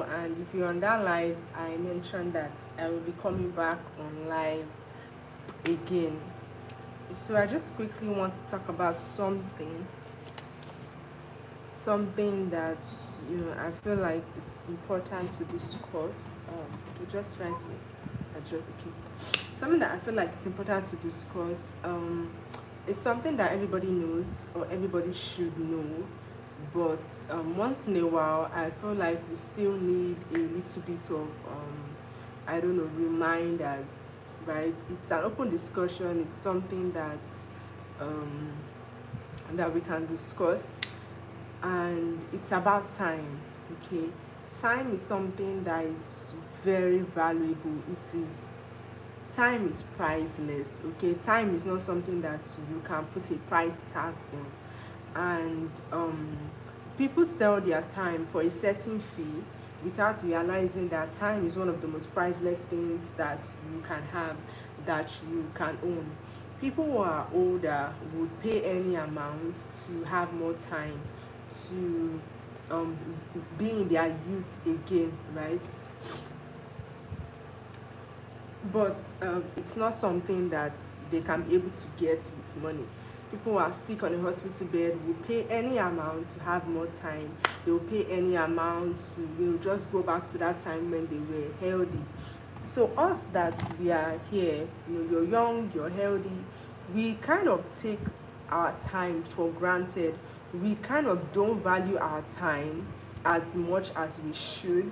And if you're on that live, I mentioned that I will be coming back on live again. So I just quickly want to talk about something that I feel like it's important to discuss. To just trying to adjust. Okay, something that I feel like it's important to discuss. It's something that everybody knows or everybody should know, but once in a while, I feel like we still need a little bit of I don't know, reminders, right? It's an open discussion. It's something um, that we can discuss, and it's about time. Okay, time is something that is very valuable. Time is priceless. Okay, time is not something that you can put a price tag on, and people sell their time for a certain fee without realizing that time is one of the most priceless things that you can have, that you can own. People who are older would pay any amount to have more time, to um, be in their youth again, right? But it's not something that they can be able to get with money. People who are sick on a hospital bed will pay any amount to have more time. They will pay any amount to just go back to that time when they were healthy. So us that we are here, you're young, you're healthy, we kind of take our time for granted. We kind of don't value our time as much as we should.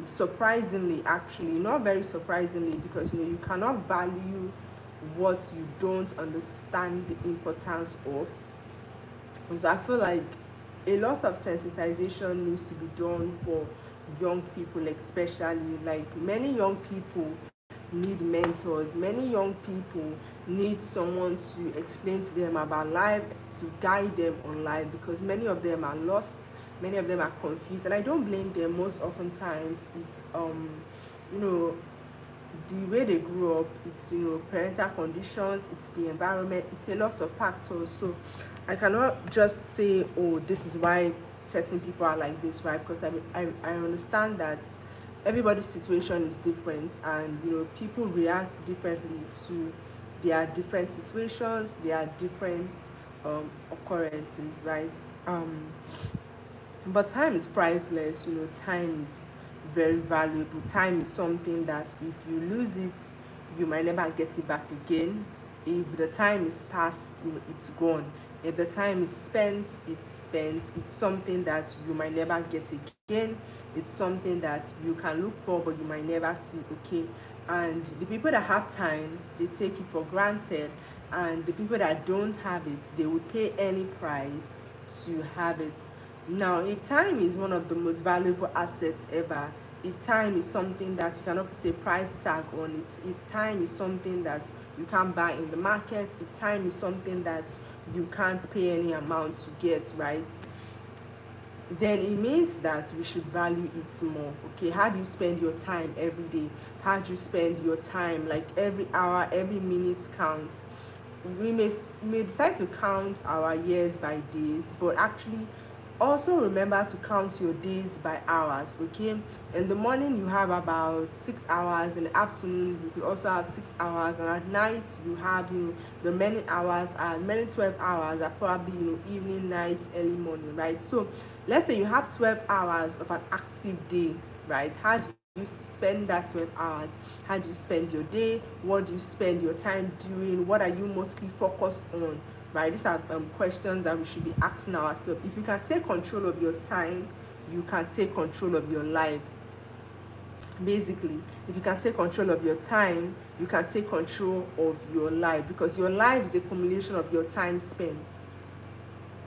Surprisingly, actually, not very surprisingly, because you cannot value what you don't understand the importance of. And so I feel like a lot of sensitization needs to be done for young people, especially. Like, many young people need mentors. Many young people need someone to explain to them about life, to guide them on life, because many of them are lost, many of them are confused, and I don't blame them. Most often times it's you know the way they grew up, it's parental conditions, it's the environment, it's a lot of factors. So I cannot just say, oh, this is why certain people are like this, right? Because I understand that everybody's situation is different, and people react differently to their different situations, their different occurrences, right? um but time is priceless. Time is very valuable. Time is something that if you lose it, you might never get it back again. If the time is past, it's gone. If the time is spent, it's spent. It's something that you might never get again. It's something that you can look for but you might never see. Okay, and the people that have time, they take it for granted, and the people that don't have it, they would pay any price to have it. Now, if time is one of the most valuable assets ever, if time is something that you cannot put a price tag on it, if time is something that you can't buy in the market, if time is something that you can't pay any amount to get, right? Then it means that we should value it more. Okay, how do you spend your time every day? How do you spend your time? Like, every hour, every minute counts. We may decide to count our years by days, but actually also remember to count your days by hours. Okay, in the morning you have about 6 hours, in the afternoon you could also have 6 hours, and at night you have the remaining hours are many 12 hours are probably evening, night, early morning, right? So let's say you have 12 hours of an active day, right? How do you spend that 12 hours? How do you spend your day? What do you spend your time doing? What are you mostly focused on, right? These are questions that we should be asking ourselves. If you can take control of your time, you can take control of your life. Basically, if you can take control of your time, you can take control of your life, because your life is a accumulation of your time spent.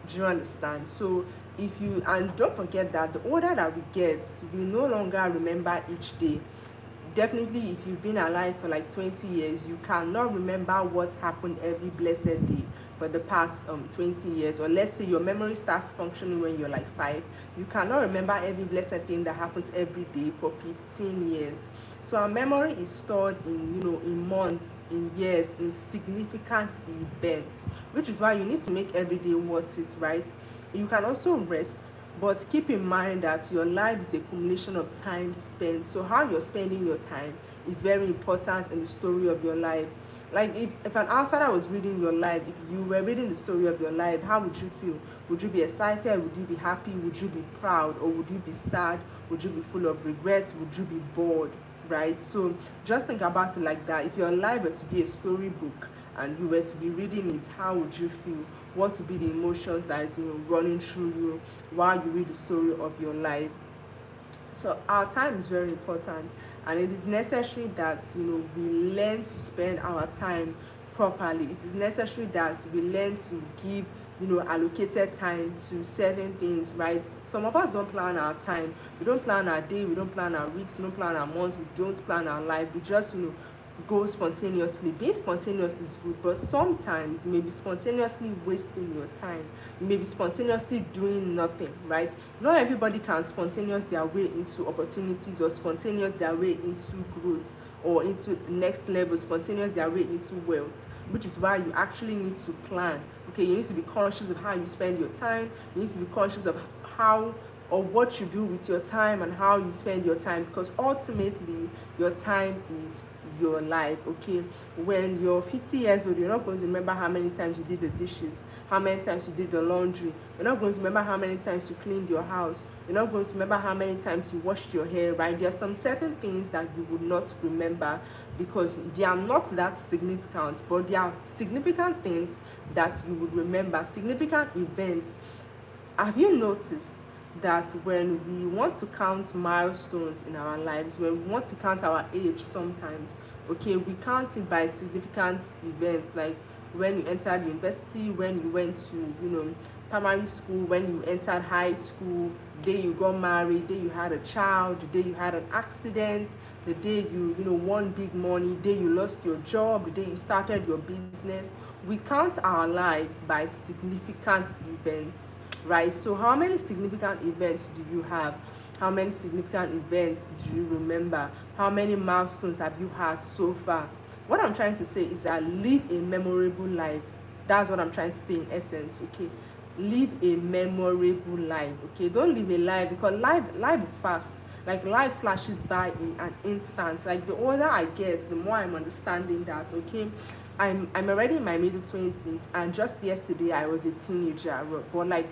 Do you understand? So if you, and don't forget that the older that we get, we no longer remember each day. Definitely, if you've been alive for like 20 years, you cannot remember what happened every blessed day for the past 20 years. Or let's say your memory starts functioning when you're like 5, you cannot remember every blessed thing that happens every day for 15 years. So our memory is stored in in months, in years, in significant events, which is why you need to make every day worth it, right? You can also rest. But keep in mind that your life is a accumulation of time spent. So how you're spending your time is very important in the story of your life. Like if an outsider was reading your life, if you were reading the story of your life, how would you feel? Would you be excited? Would you be happy? Would you be proud? Or would you be sad? Would you be full of regret? Would you be bored? Right? So just think about it like that. If your life were to be a storybook and you were to be reading it, how would you feel? What would be the emotions that is, running through you while you read the story of your life? So our time is very important, and it is necessary that we learn to spend our time properly. It is necessary that we learn to give allocated time to certain things, right? Some of us don't plan our time. We don't plan our day, we don't plan our weeks, we don't plan our months, we don't plan our life. We just go spontaneously. Being spontaneous is good, but sometimes you may be spontaneously wasting your time. You may be spontaneously doing nothing, right? Not everybody can spontaneous their way into opportunities, or spontaneous their way into growth, or into next level, spontaneous their way into wealth, which is why you actually need to plan. Okay, you need to be conscious of how you spend your time. You need to be conscious of how or what you do with your time and how you spend your time, because ultimately your time is your life. Okay, when you're 50 years old, you're not going to remember how many times you did the dishes, how many times you did the laundry. You're not going to remember how many times you cleaned your house. You're not going to remember how many times you washed your hair, right? There are some certain things that you would not remember because they are not that significant, but they are significant things that you would remember, significant events. Have you noticed that when we want to count milestones in our lives, when we want to count our age sometimes, okay, we count it by significant events, like when you entered university, when you went to, primary school, when you entered high school, the day you got married, the day you had a child, the day you had an accident, the day you won big money, the day you lost your job, the day you started your business. We count our lives by significant events, right? So how many significant events do you have? How many significant events do you remember? How many milestones have you had so far? What I'm trying to say is that live a memorable life. That's what I'm trying to say in essence. Okay, live a memorable life. Okay, don't live a life, because life is fast. Like life flashes by in an instant. Like the older I get, the more I'm understanding that. Okay, I'm already in my middle 20s, and just yesterday I was a teenager, but like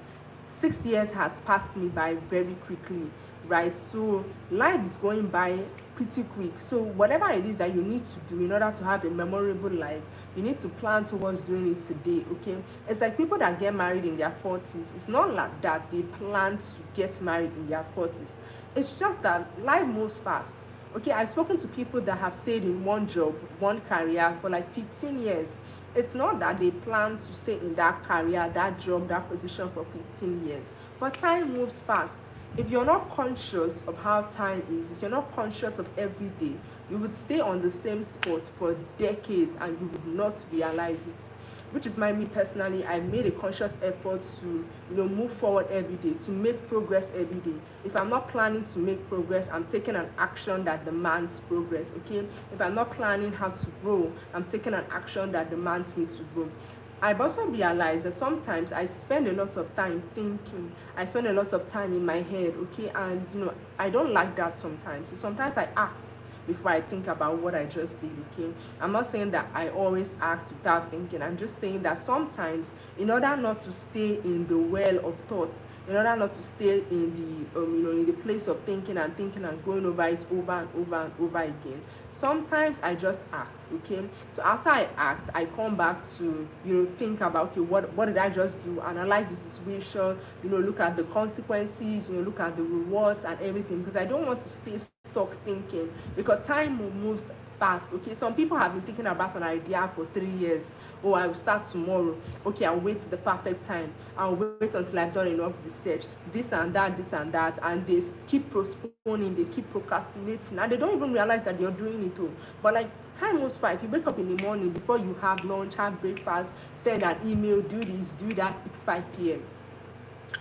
6 years has passed me by very quickly, right? So life is going by pretty quick. So whatever it is that you need to do in order to have a memorable life, you need to plan towards doing it today. Okay, it's like people that get married in their 40s. It's not like that they plan to get married in their 40s. It's just that life moves fast. Okay, I've spoken to people that have stayed in one job, one career for like 15 years. It's not that they plan to stay in that career, that job, that position for 15 years. But time moves fast. If you're not conscious of how time is, if you're not conscious of every day, you would stay on the same spot for decades and you would not realize it. Which is why me personally, I made a conscious effort to move forward every day, to make progress every day. If I'm not planning to make progress, I'm taking an action that demands progress. Okay, if I'm not planning how to grow, I'm taking an action that demands me to grow. I've also realized that sometimes I spend a lot of time thinking. I spend a lot of time in my head, okay, and I don't like that sometimes. So sometimes I act before I think about what I just did. Okay, I'm not saying that I always act without thinking. I'm just saying that sometimes, in order not to stay in the well of thoughts, in order not to stay in the in the place of thinking and going over it over and over and over again, sometimes I just act. Okay, so after I act, I come back to think about, okay, what did I just do, analyze the situation, look at the consequences, look at the rewards and everything, because I don't want to stay stuck thinking, because time moves fast. Okay, some people have been thinking about an idea for 3 years. Oh, I will start tomorrow. Okay, I'll wait the perfect time. I'll wait until I've done enough research, this and that, and they keep postponing, they keep procrastinating, and they don't even realize that you're doing it all. But like, time moves fast. If you wake up in the morning, before you have lunch, have breakfast, send an email, do this, do that, it's 5 p.m.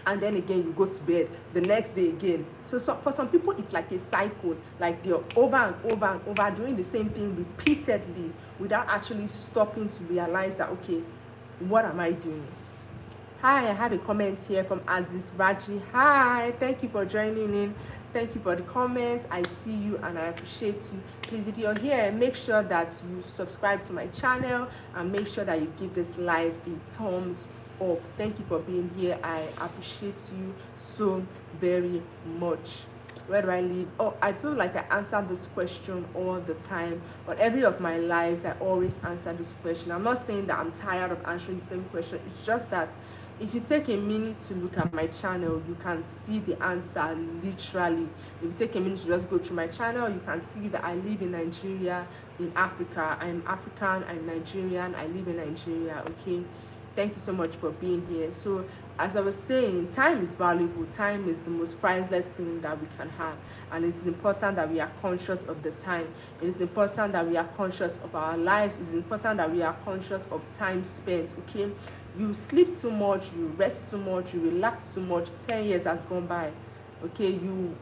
and then again you go to bed the next day again. So for some people it's like a cycle, like they're over and over doing the same thing repeatedly without actually stopping to realize that, okay, what am I doing? Hi, I have a comment here from Aziz Raji. Hi, thank you for joining in. Thank you for the comments. I see you and I appreciate you. Please, if you're here, make sure that you subscribe to my channel and make sure that you give this live a thumbs up. Thank you for being here. I appreciate you so very much. Where do I live? Oh, I feel like I answer this question all the time. On every of my lives, I always answer this question. I'm not saying that I'm tired of answering the same question. It's just that if you take a minute to look at my channel, you can see the answer literally. If you take a minute to just go through my channel, you can see that I live in Nigeria, in Africa. I'm African, I'm Nigerian, I live in Nigeria, okay? Thank you so much for being here. So as I was saying, time is valuable. Time is the most priceless thing that we can have, and it's important that we are conscious of the time. It is important that we are conscious of our lives. It's important that we are conscious of time spent. Okay, you sleep too much, you rest too much, you relax too much. 10 years has gone by. Okay, you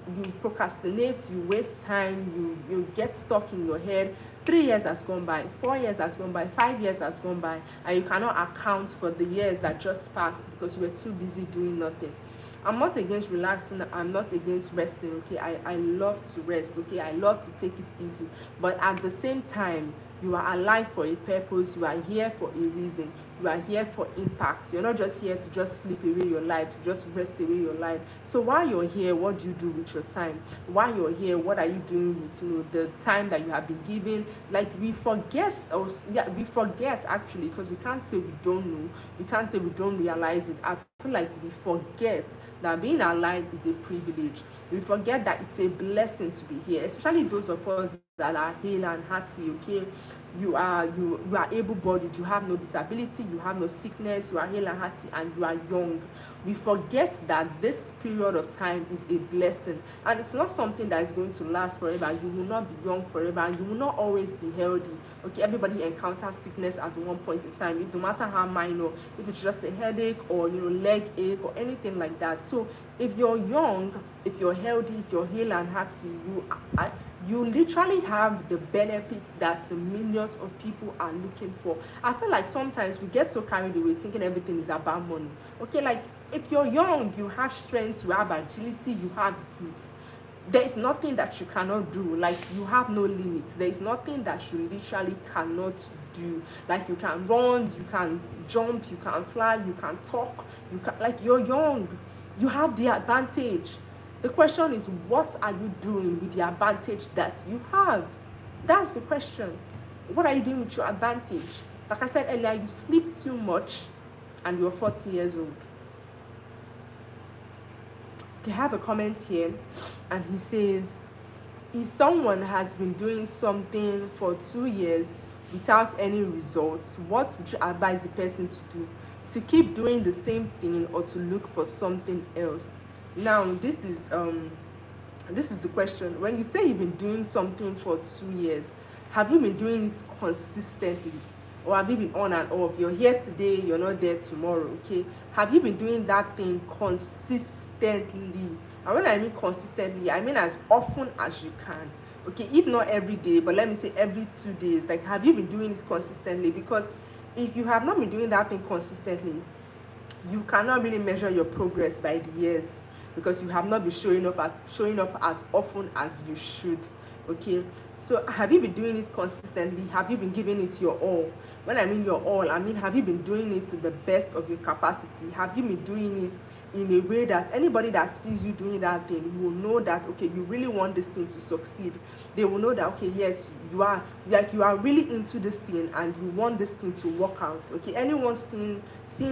procrastinate, you waste time, you get stuck in your head. 3 years has gone by, 4 years has gone by, 5 years has gone by, and you cannot account for the years that just passed because you were too busy doing nothing. I'm not against relaxing, I'm not against resting. Okay, I love to rest. Okay, I love to take it easy, but at the same time, you are alive for a purpose. You are here for a reason. You are here for impact. You're not just here to just sleep away your life, to just rest away your life. So while you're here, what do you do with your time? While you're here, what are you doing with, you know, the time that you have been given? Like we forget, we forget actually, because we can't say we don't know. We can't say we don't realize it. I feel like we forget that being alive is a privilege. We forget that it's a blessing to be here, especially those of us that are hale and hearty. Okay, you are able-bodied, you have no disability, you have no sickness, you are hale and hearty, and you are young. We forget that this period of time is a blessing, and it's not something that is going to last forever. You will not be young forever, and you will not always be healthy. Okay, everybody encounters sickness at one point in time. It no matter how minor, if it's just a headache or, you know, leg ache or anything like that. So if you're young, if you're healthy, if you're hale and hearty, you literally have the benefits that millions of people are looking for. I feel like sometimes we get so carried away thinking everything is about money. Okay, like if you're young, you have strength, you have agility, you have youth. There is nothing that you cannot do. Like you have no limits. There is nothing that you literally cannot do. Like you can run, you can jump, you can fly, you can talk, you can, like you're young, you have the advantage. The question is, what are you doing with the advantage that you have? That's the question. What are you doing with your advantage? Like I said earlier, you sleep too much and you're 40 years old. I have a comment here, and he says, if someone has been doing something for 2 years without any results, what would you advise the person to do? To keep doing the same thing or to look for something else? Now, this is the question. When you say you've been doing something for 2 years, have you been doing it consistently? Or have you been on and off? You're here today, you're not there tomorrow, okay? Have you been doing that thing consistently? And when I mean consistently, I mean as often as you can, okay? If not every day, but let me say every 2 days. Like, have you been doing this consistently? Because if you have not been doing that thing consistently, you cannot really measure your progress by the years, because you have not been showing up as often as you should. Okay, so have you been doing it consistently? Have you been giving it your all? When I mean your all, I mean, have you been doing it to the best of your capacity? Have you been doing it in a way that anybody that sees you doing that thing will know that, okay, you really want this thing to succeed? They will know that, okay, yes, you are really into this thing and you want this thing to work out. Okay, anyone seeing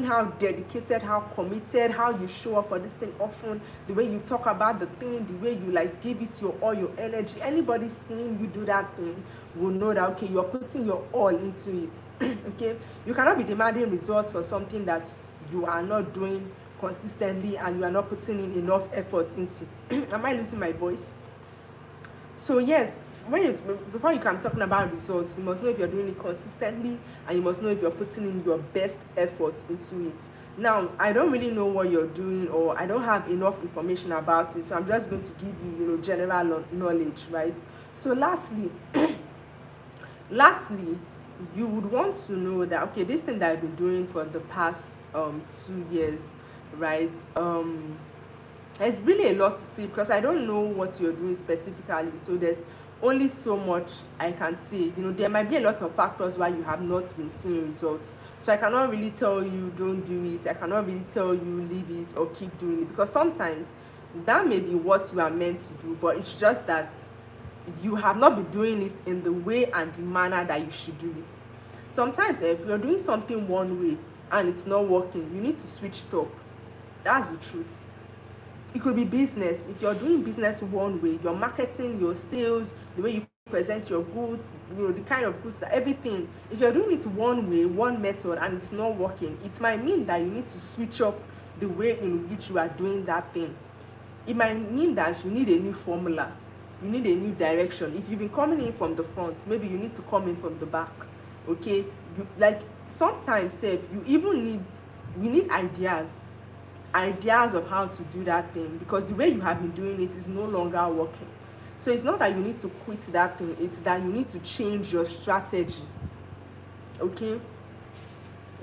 how dedicated, how committed, how you show up for this thing often, the way you talk about the thing, the way you like give it all your energy, anybody seeing you do that thing will know that, okay, you're putting your all into it. Okay, you cannot be demanding results for something that you are not doing consistently and you are not putting in enough effort into. Am I losing my voice? So yes, before you can talking about results, you must know if you're doing it consistently, and you must know if you're putting in your best effort into it. Now, I don't really know what you're doing, or I don't have enough information about it, so I'm just going to give you, you know, general knowledge, right? So lastly, you would want to know that, okay, this thing that I've been doing for the past 2 years, right? There's really a lot to say because I don't know what you're doing specifically, so there's only so much I can say. There might be a lot of factors why you have not been seeing results, so I cannot really tell you don't do it. I cannot really tell you leave it or keep doing it, because sometimes that may be what you are meant to do, but it's just that you have not been doing it in the way and the manner that you should do it. Sometimes if you're doing something one way and it's not working, you need to switch it up. That's the truth. It could be business. If you're doing business one way, your marketing, your sales, the way you present your goods, the kind of goods, everything, if you're doing it one way, one method, and it's not working, it might mean that you need to switch up the way in which you are doing that thing. It might mean that you need a new formula, you need a new direction. If you've been coming in from the front, maybe you need to come in from the back. Okay, like sometimes you even need ideas of how to do that thing, because the way you have been doing it is no longer working. So it's not that you need to quit that thing, it's that you need to change your strategy. Okay,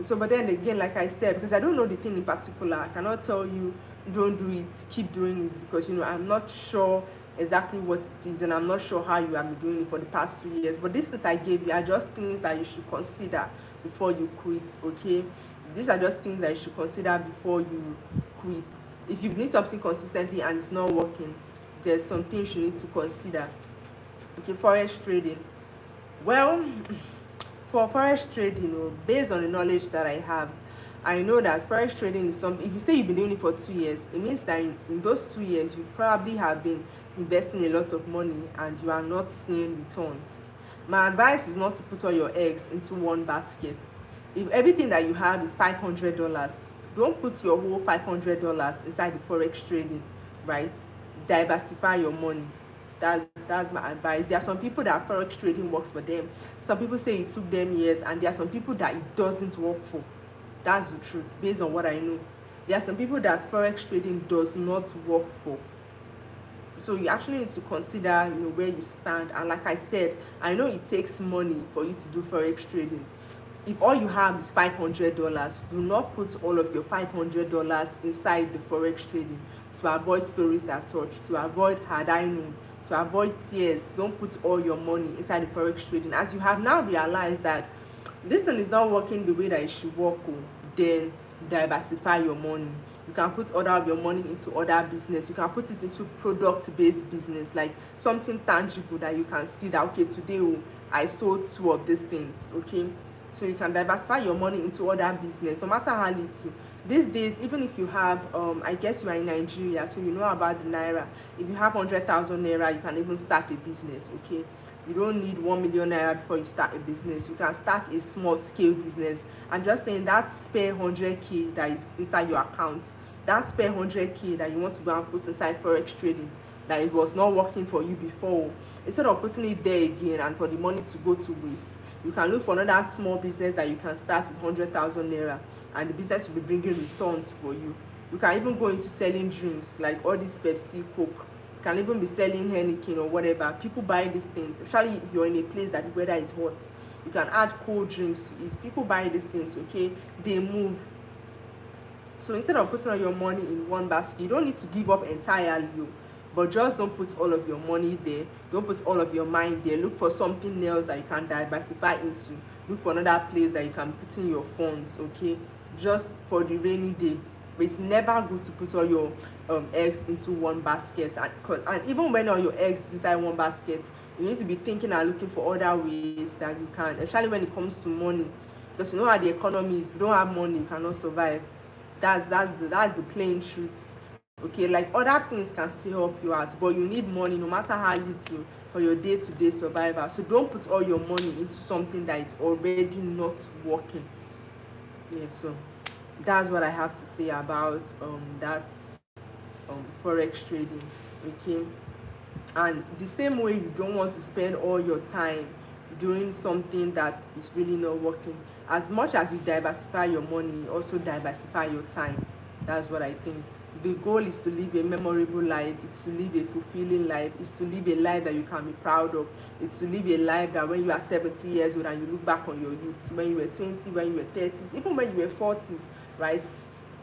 so but then again, like I said, because I don't know the thing in particular, I cannot tell you don't do it, keep doing it, because I'm not sure exactly what it is, and I'm not sure how you have been doing it for the past 2 years. But these things I gave you are just things that you should consider before you quit. Okay, these are just things that you should consider before you quit. If you need something consistently and it's not working, there's some things you need to consider. Okay, forex trading. Well, for forex trading, based on the knowledge that I have, I know that forex trading is something. If you say you've been doing it for 2 years, it means that in those 2 years you probably have been investing a lot of money and you are not seeing returns. My advice is not to put all your eggs into one basket. If everything that you have is $500, don't put your whole $500 inside the forex trading, right? Diversify your money. That's my advice. There are some people that forex trading works for them. Some people say it took them years, and there are some people that it doesn't work for. That's the truth, based on what I know. There are some people that forex trading does not work for. So you actually need to consider where you stand. And like I said, I know it takes money for you to do forex trading. If all you have is $500, do not put all of your $500 inside the forex trading, to avoid stories attached, to avoid hard earning, to avoid tears. Don't put all your money inside the forex trading. As you have now realized that this thing is not working the way that it should work, then diversify your money. You can put other of your money into other business. You can put it into product-based business, like something tangible that you can see that, okay, today I sold 2 of these things. Okay, so you can diversify your money into other business, no matter how little. These days, even if you have I guess you are in Nigeria, so you know about the naira. If you have 100,000 naira, you can even start a business. Okay, you don't need 1 million naira before you start a business. You can start a small scale business. I'm just saying that spare 100k that is inside your account, that spare 100k that you want to go and put inside forex trading, that it was not working for you before, instead of putting it there again and for the money to go to waste, you can look for another small business that you can start with 100,000 naira, and the business will be bringing returns for you. You can even go into selling drinks, like all this Pepsi, Coke. You can even be selling Heineken or whatever. People buy these things, especially if you're in a place that the weather is hot. You can add cold drinks to it. People buy these things. Okay, they move. So instead of putting all your money in one basket, you don't need to give up entirely, but just don't put all of your money there. Don't put all of your mind there. Look for something else that you can diversify into. Look for another place that you can put in your funds. Okay, just for the rainy day. But it's never good to put all your eggs into one basket. And even when all your eggs is inside one basket, you need to be thinking and looking for other ways that you can, especially when it comes to money, because you know how the economy is. If you don't have money, you cannot survive. That's the plain truth. Okay, like other things can still help you out, but you need money no matter how little for your day-to-day survival. So don't put all your money into something that is already not working. Yeah, so that's what I have to say about that forex trading. Okay, and the same way, you don't want to spend all your time doing something that is really not working. As much as you diversify your money, also diversify your time. That's what I think. The goal is to live a memorable life. It's to live a fulfilling life. It's to live a life that you can be proud of. It's to live a life that when you are 70 years old and you look back on your youth, when you were 20, when you were 30s, even when you were 40s, right?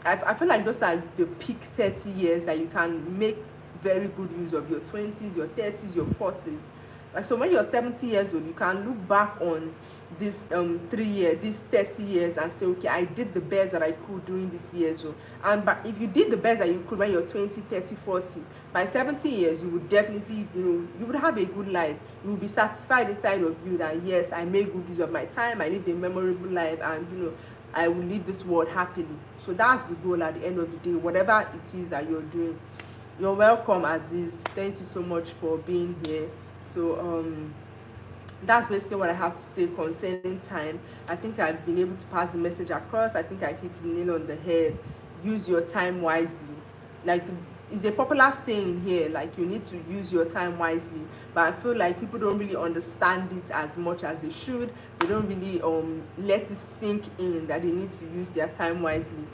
I feel like those are the peak 30 years that you can make very good use of your 20s, your 30s, your 40s. Like, so when you're 70 years old, you can look back on this 3 year, this 30 years and say, okay, I did the best that I could during this years. So, and but if you did the best that you could when you're 20, 30, 40, by 70 years, you would definitely, you would have a good life. You will be satisfied inside of you that, yes, I made good use of my time, I lived a memorable life, and, I will leave this world happily. So that's the goal at the end of the day, whatever it is that you're doing. You're welcome, Aziz. Thank you so much for being here. So that's basically what I have to say concerning time. I think I've been able to pass the message across. I think I hit the nail on the head. Use your time wisely. Like, it's a popular saying here, like, you need to use your time wisely, but I feel like people don't really understand it as much as they should. They don't really let it sink in that they need to use their time wisely.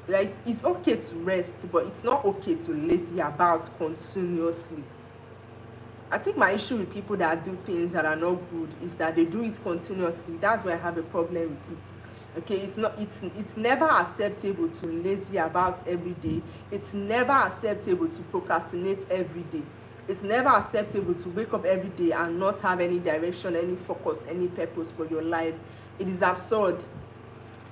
Like, it's okay to rest, but it's not okay to lazy about continuously. I think my issue with people that do things that are not good is that they do it continuously. That's why I have a problem with it. Okay, it's never acceptable to lazy about every day. It's never acceptable to procrastinate every day. It's never acceptable to wake up every day and not have any direction, any focus, any purpose for your life. It is absurd.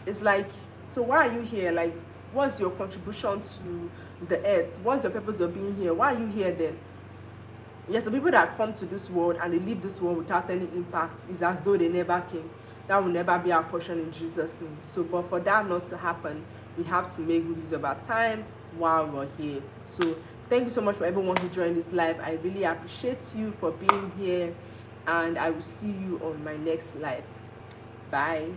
It's like, so why are you here? Like, what's your contribution to the earth? What's your purpose of being here? Why are you here then? Yes, the people that come to this world and they leave this world without any impact is as though they never came. That will never be our portion in Jesus' name. So, but for that not to happen, we have to make good use of our time while we're here. So, thank you so much for everyone who joined this live. I really appreciate you for being here, and I will see you on my next live. Bye.